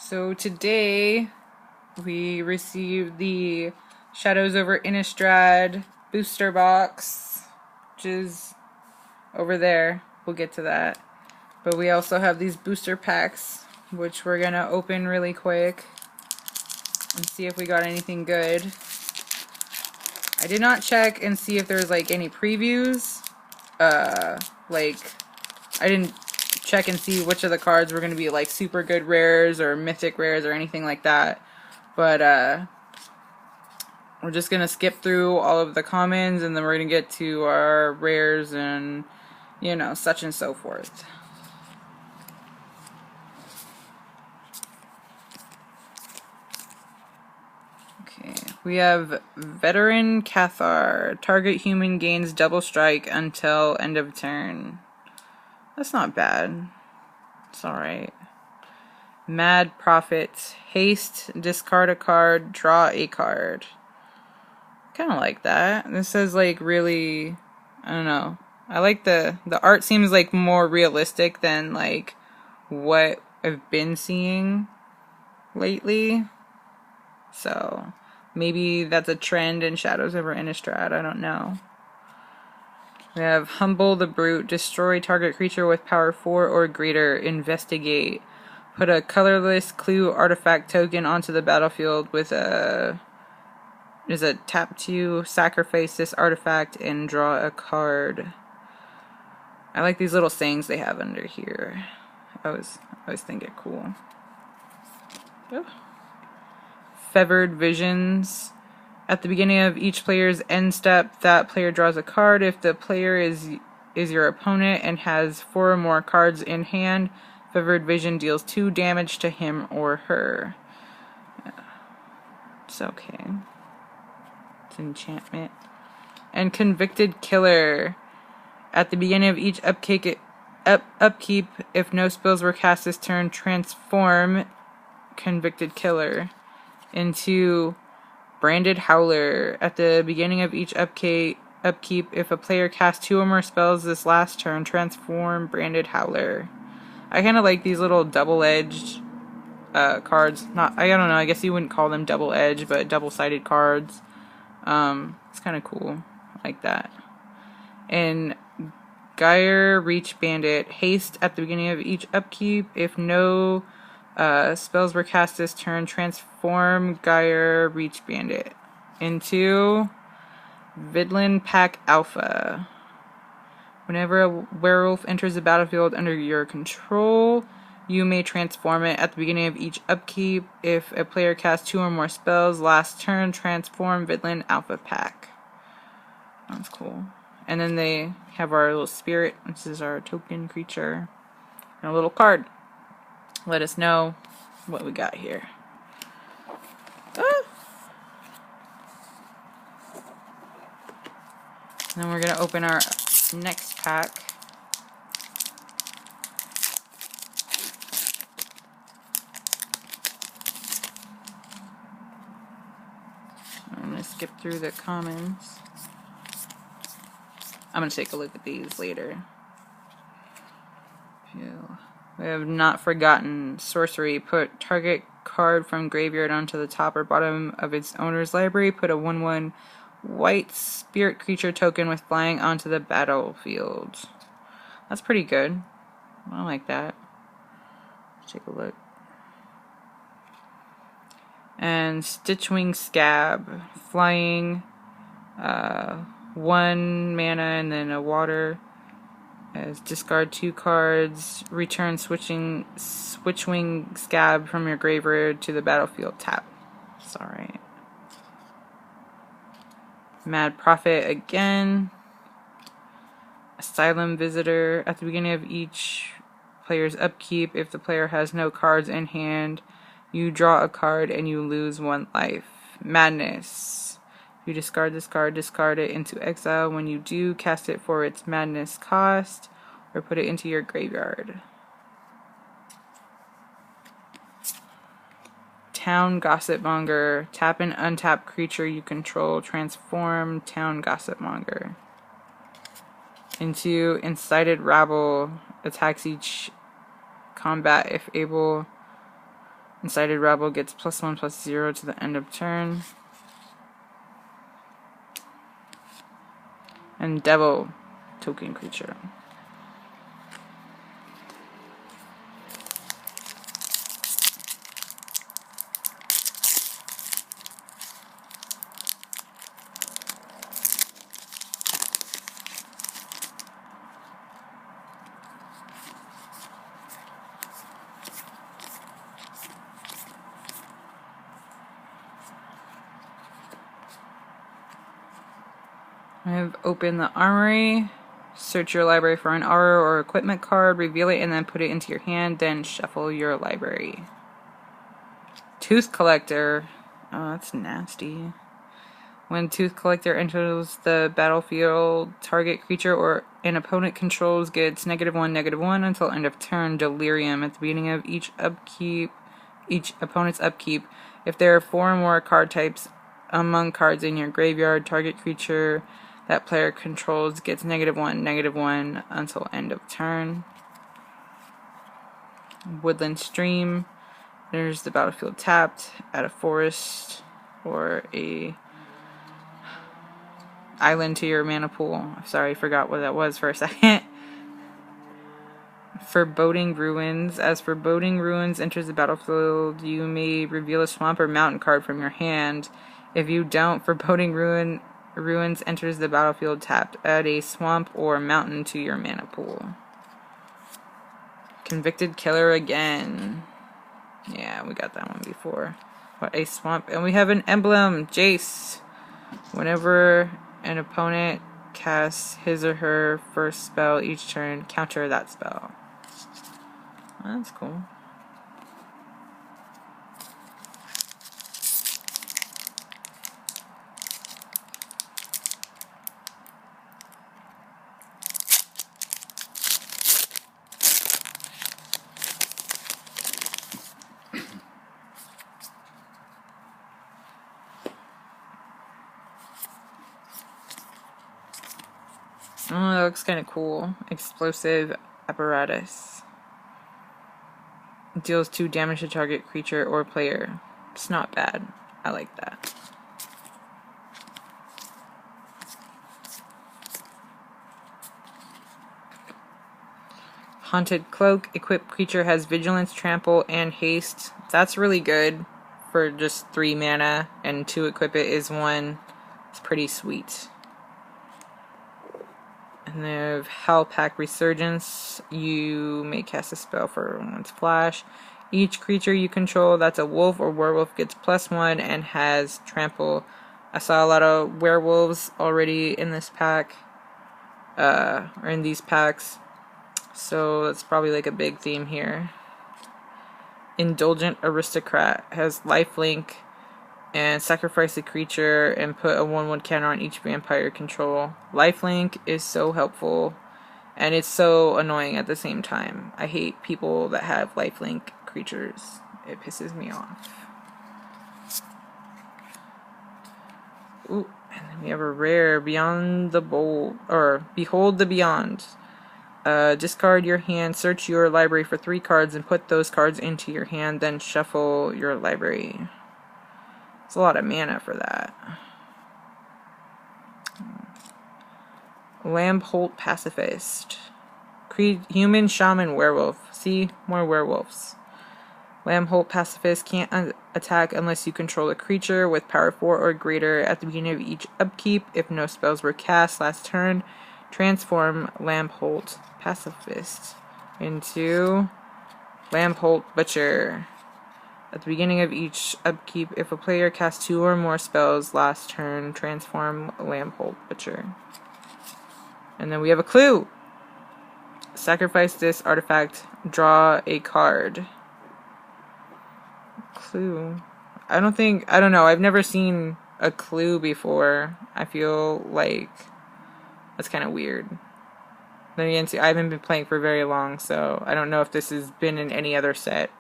So today we received the Shadows over Innistrad booster box, which is over there. We'll get to that. But we also have these booster packs, which we're gonna open really quick and see if we got anything good. I did not check and see if there's like any previews. Like I didn't check and see which of the cards were going to be like super good rares or mythic rares or anything like that. But we're just going to skip through all of the commons and then we're going to get to our rares and, you know, such and so forth. Okay, we have Veteran Cathar. Target human gains double strike until end of turn. That's not bad. It's alright. Mad Prophet. Haste, discard a card, draw a card. Kinda like that. This is like really, I don't know. I like the art seems like more realistic than like what I've been seeing lately. So maybe that's a trend in Shadows over Innistrad, I don't know. We have Humble the Brute. Destroy target creature with power 4 or greater. Investigate. Put a colorless clue artifact token onto the battlefield with a tap to sacrifice this artifact and draw a card. I like these little sayings they have under here. I always think it cool. Oh. Fevered Visions. At the beginning of each player's end step, that player draws a card. If the player is your opponent and has 4 or more cards in hand, Fevered Vision deals 2 damage to him or her. It's okay. It's enchantment. And Convicted Killer. At the beginning of each upkeep, if no spells were cast this turn, transform Convicted Killer into Branded Howler. At the beginning of each upkeep, if a player casts 2 or more spells this last turn, transform Branded Howler. I kind of like these little double-edged cards. I don't know, I guess you wouldn't call them double-edged, but double-sided cards. It's kind of cool. I like that. And Gyre Reach Bandit. Haste at the beginning of each upkeep. If no spells were cast this turn, transform Gyre Reach Bandit into Vidlin Pack Alpha. Whenever a werewolf enters the battlefield under your control, you may transform it at the beginning of each upkeep. If a player casts 2 or more spells last turn, transform Vidlin Alpha Pack. That's cool. And then they have our little spirit. This is our token creature. And a little card. Let us know what we got here. Ah. And then we're going to open our next pack. I'm going to skip through the commons. I'm going to take a look at these later. We have Not Forgotten. Sorcery. Put target card from graveyard onto the top or bottom of its owner's library. Put a 1/1 white spirit creature token with flying onto the battlefield. That's pretty good. I like that. Let's take a look. And Stitchwing Scab. Flying. 1 mana and then a water. As discard 2 cards. Return Switchwing Scab from your graveyard to the battlefield. Tap. It's alright. Mad Prophet again. Asylum Visitor. At the beginning of each player's upkeep, if the player has no cards in hand, you draw a card and you lose 1 life. Madness. If you discard this card, discard it into exile. When you do, cast it for its madness cost, or put it into your graveyard. Town Gossipmonger. Tap an untapped creature you control. Transform Town Gossipmonger into Incited Rabble. Attacks each combat if able. Incited Rabble gets +1/+0 to the end of turn. And Devil, token creature. I have opened the armory. Search your library for an aura or equipment card, reveal it, and then put it into your hand, then shuffle your library. Tooth Collector. Oh, that's nasty. When Tooth Collector enters the battlefield, target creature or an opponent controls gets -1/-1 until end of turn. Delirium. At the beginning of each opponent's upkeep, if there are 4 or more card types among cards in your graveyard, target creature that player controls gets -1/-1 until end of turn. Woodland Stream. There's the battlefield tapped. Add a forest or a island to your mana pool. Sorry, I forgot what that was for a second. Foreboding Ruins. As Foreboding Ruins enters the battlefield, you may reveal a swamp or mountain card from your hand. If you don't, Foreboding Ruins enters the battlefield tapped. Add a swamp or mountain to your mana pool. Convicted Killer again. Yeah, we got that one before. What a swamp. And we have an emblem, Jace. Whenever an opponent casts his or her first spell each turn, counter that spell. Well, that's cool. Oh, that looks kind of cool. Explosive Apparatus. Deals 2 damage to target creature or player. It's not bad. I like that. Haunted Cloak. Equipped creature has Vigilance, Trample, and Haste. That's really good for just 3 mana, and to equip it is 1. It's pretty sweet. And they have Howlpack Resurgence. You may cast a spell for 1 flash. Each creature you control that's a wolf or werewolf gets +1 and has Trample. I saw a lot of werewolves already in this pack, or in these packs, so that's probably like a big theme here. Indulgent Aristocrat has lifelink and sacrifice a creature and put a 1/1 counter on each vampire control. Lifelink is so helpful, and it's so annoying at the same time. I hate people that have lifelink creatures. It pisses me off. Ooh, and then we have a rare, Beyond the Bold, or Behold the Beyond. Discard your hand, search your library for 3 cards, and put those cards into your hand, then shuffle your library. It's a lot of mana for that. Lambholt Pacifist. Human, Shaman, Werewolf. See? More werewolves. Lambholt Pacifist can't attack unless you control a creature with power 4 or greater at the beginning of each upkeep. If no spells were cast last turn, transform Lambholt Pacifist into Lambholt Butcher. At the beginning of each upkeep, if a player casts 2 or more spells last turn, transform Lambholt Butcher. And then we have a clue. Sacrifice this artifact, draw a card. Clue. I don't know, I've never seen a clue before. I feel like that's kind of weird. Then again, see, I haven't been playing for very long, so I don't know if this has been in any other set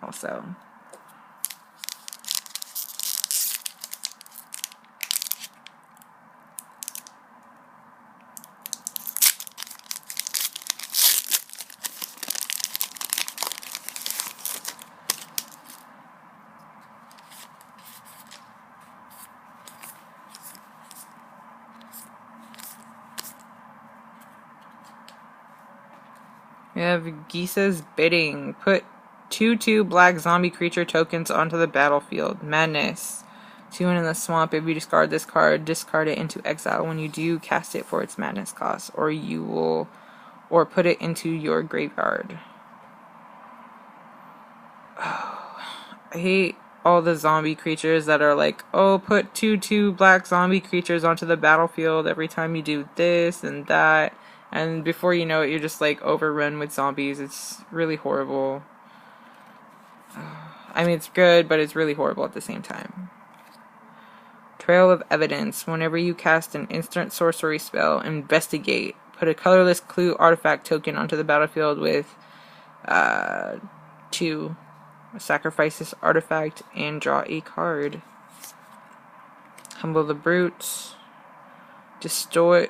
also. We have Gisa's Bidding. Put 2/2 black zombie creature tokens onto the battlefield. Madness. 2 in the swamp. If you discard this card, discard it into exile. When you do, cast it for its madness cost, or put it into your graveyard. Oh, I hate all the zombie creatures that are like, oh, put 2/2 black zombie creatures onto the battlefield every time you do this and that. And before you know it, you're just like overrun with zombies. It's really horrible. I mean, it's good, but it's really horrible at the same time. Trail of Evidence. Whenever you cast an instant sorcery spell, investigate. Put a colorless clue artifact token onto the battlefield with 2. Sacrifice this artifact and draw a card. Humble the Brute. Destroy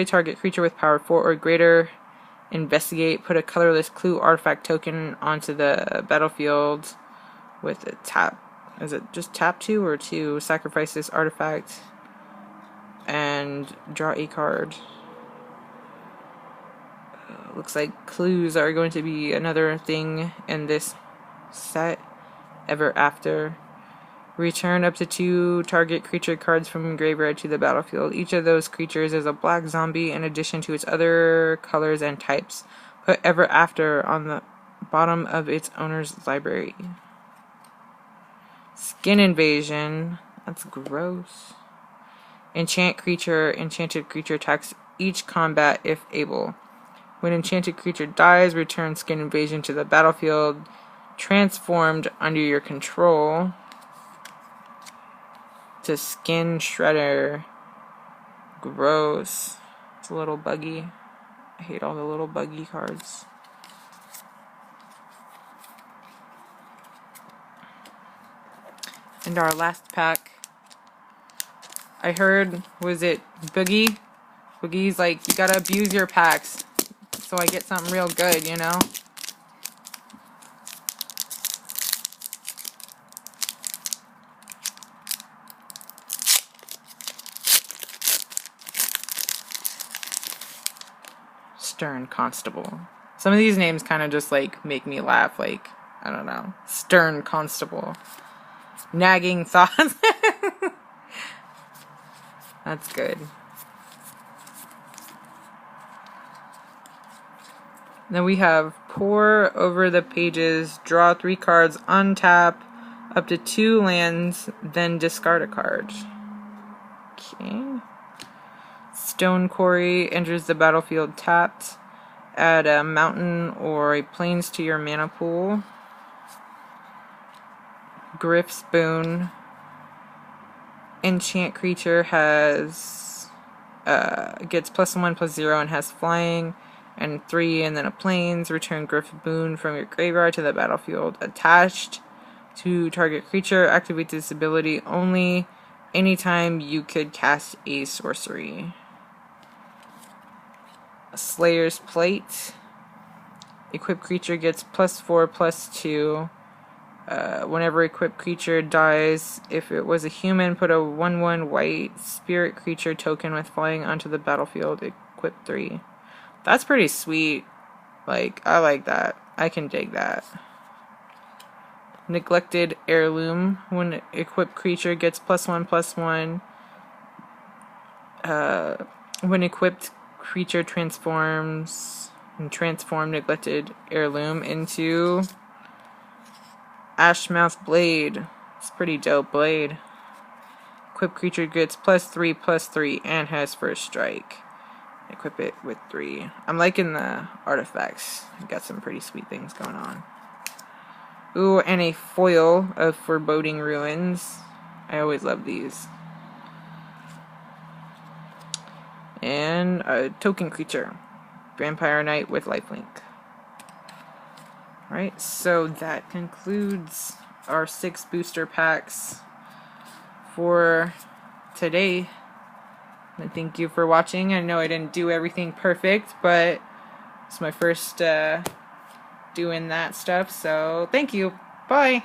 target creature with power 4 or greater. Investigate. Put a colorless clue artifact token onto the battlefield with a tap. Is it just tap 2 or 2? Sacrifice this artifact and draw a card. Looks like clues are going to be another thing in this set. Ever After. Return up to 2 target creature cards from graveyard to the battlefield. Each of those creatures is a black zombie in addition to its other colors and types. Put Ever After on the bottom of its owner's library. Skin Invasion. That's gross. Enchanted creature attacks each combat if able. When enchanted creature dies, return Skin Invasion to the battlefield, transformed under your control to Skin Shredder. Gross. It's a little buggy. I hate all the little buggy cards. And our last pack, I heard, was it Boogie? Boogie's like, you gotta abuse your packs so I get something real good, you know? Stern Constable. Some of these names kind of just like make me laugh, like, I don't know. Stern Constable. Nagging Thoughts. That's good. Then we have Pour Over the Pages, draw 3 cards, untap up to 2 lands, then discard a card. Okay. Stone Quarry, enters the battlefield tapped. Add a mountain or a plains to your mana pool. Griff's Boon. Enchant creature has gets +1/+0 and has flying and 3 and then a plains. Return Griff's Boon from your graveyard to the battlefield. Attached to target creature. Activate this ability only anytime you could cast a sorcery. Slayer's Plate. Equipped creature gets +4/+2. Whenever equipped creature dies, if it was a human, put a 1/1 white spirit creature token with flying onto the battlefield. Equip 3. That's pretty sweet. Like, I like that. I can dig that. Neglected Heirloom. When equipped creature gets +1/+1. When equipped creature transforms and transform Neglected Heirloom into Ashmouth Blade. It's a pretty dope blade. Equipped creature gets +3/+3 and has first strike. Equip it with 3. I'm liking the artifacts. Got some pretty sweet things going on. Ooh, and a foil of Foreboding Ruins. I always love these. And a token creature. Vampire Knight with lifelink. Alright, so that concludes our 6 booster packs for today. And thank you for watching. I know I didn't do everything perfect, but it's my first doing that stuff, so thank you. Bye!